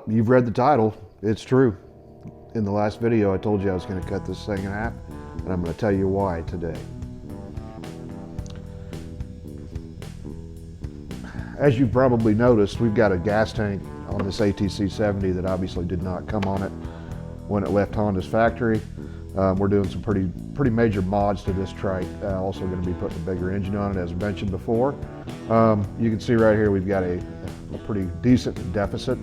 Well, you've read the title. It's true. In the last video, I told you I was going to cut this thing in half, and I'm going to tell you why today. As you've probably noticed, we've got a gas tank on this ATC 70 that obviously did not come on it when it left Honda's factory. We're doing some pretty major mods to this trike. Also going to be putting a bigger engine on it, as mentioned before. You can see right here we've got a pretty decent deficit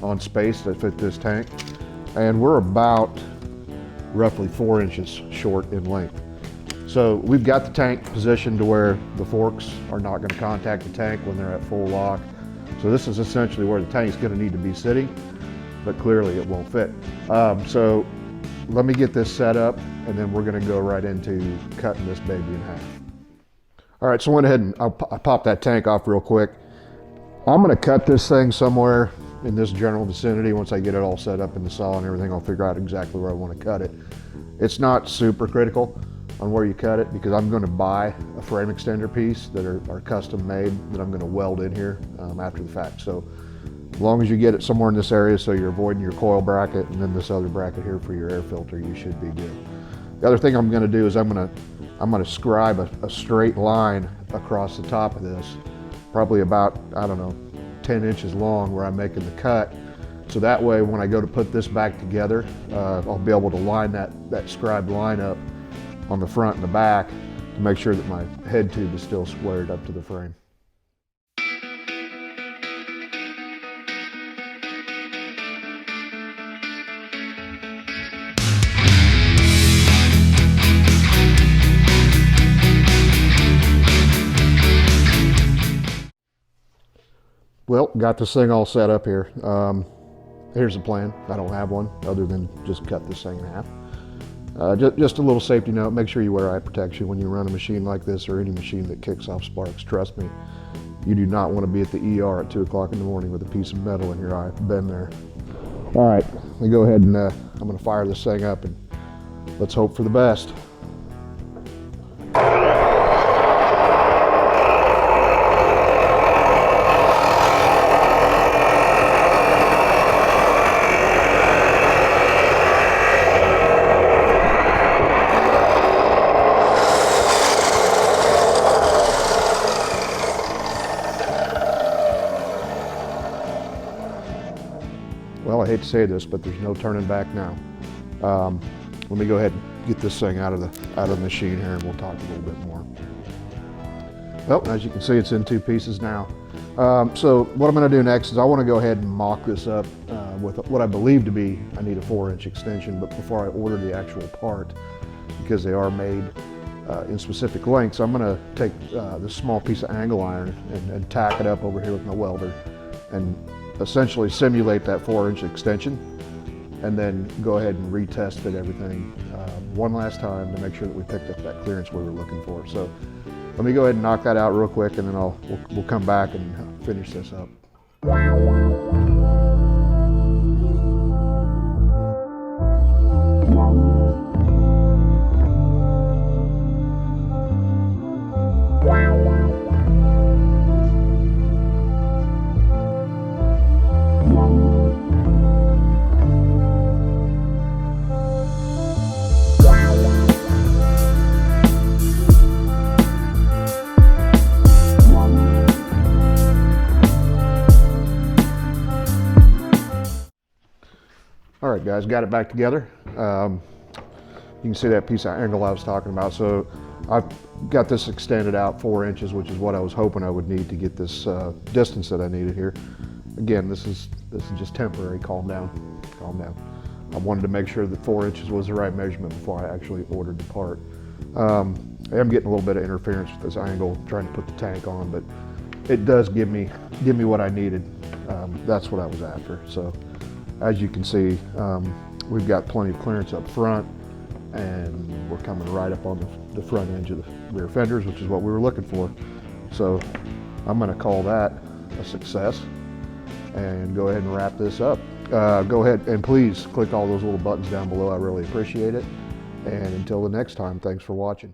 on space that fit this tank, and we're about roughly 4 inches short in length. So we've got the tank positioned to where the forks are not going to contact the tank when they're at full lock. So this is essentially where the tank's going to need to be sitting, but clearly it won't fit. So let me get this set up, and then we're going to go right into cutting this baby in half. All right, so I went ahead and I popped that tank off real quick. I'm going to cut this thing somewhere in this general vicinity. Once I get it all set up in the saw and everything, I'll figure out exactly where I want to cut it. It's not super critical on where you cut it, because I'm going to buy a frame extender piece that are custom made that I'm going to weld in here after the fact. So as long as you get it somewhere in this area so you're avoiding your coil bracket and then this other bracket here for your air filter, you should be good. The other thing I'm going to do is I'm going to scribe a straight line across the top of this, probably about, I don't know, 10 inches long where I'm making the cut. So that way when I go to put this back together, I'll be able to line that scribed line up on the front and the back to make sure that my head tube is still squared up to the frame. Well, got this thing all set up here. Here's the plan. I don't have one other than just cut this thing in half. Just a little safety note, make sure you wear eye protection when you run a machine like this or any machine that kicks off sparks. Trust me, you do not want to be at the ER at 2 o'clock in the morning with a piece of metal in your eye. Been there. All right, let me go ahead and I'm going to fire this thing up and let's hope for the best. Well, I hate to say this, but there's no turning back now. Let me go ahead and get this thing out of the machine here, and we'll talk a little bit more. Well, as you can see, it's in 2 pieces now. So what I'm going to do next is I want to go ahead and mock this up with what I believe to be, I need a 4-inch extension, but before I order the actual part, because they are made in specific lengths, I'm going to take this small piece of angle iron and tack it up over here with my welder and essentially simulate that 4-inch extension, and then go ahead and retest it everything one last time to make sure that we picked up that clearance we were looking for. So let me go ahead and knock that out real quick, and then we'll come back and finish this up. All right, guys, got it back together. You can see that piece of angle I was talking about. So I've got this extended out 4 inches, which is what I was hoping I would need to get this distance that I needed here. Again, this is just temporary. Calm down, calm down. I wanted to make sure that 4 inches was the right measurement before I actually ordered the part. I am getting a little bit of interference with this angle trying to put the tank on, but it does give me what I needed. That's what I was after. So as you can see, we've got plenty of clearance up front, and we're coming right up on the front edge of the rear fenders, which is what we were looking for. So I'm going to call that a success and go ahead and wrap this up. Go ahead and please click all those little buttons down below. I really appreciate it. And until the next time, thanks for watching.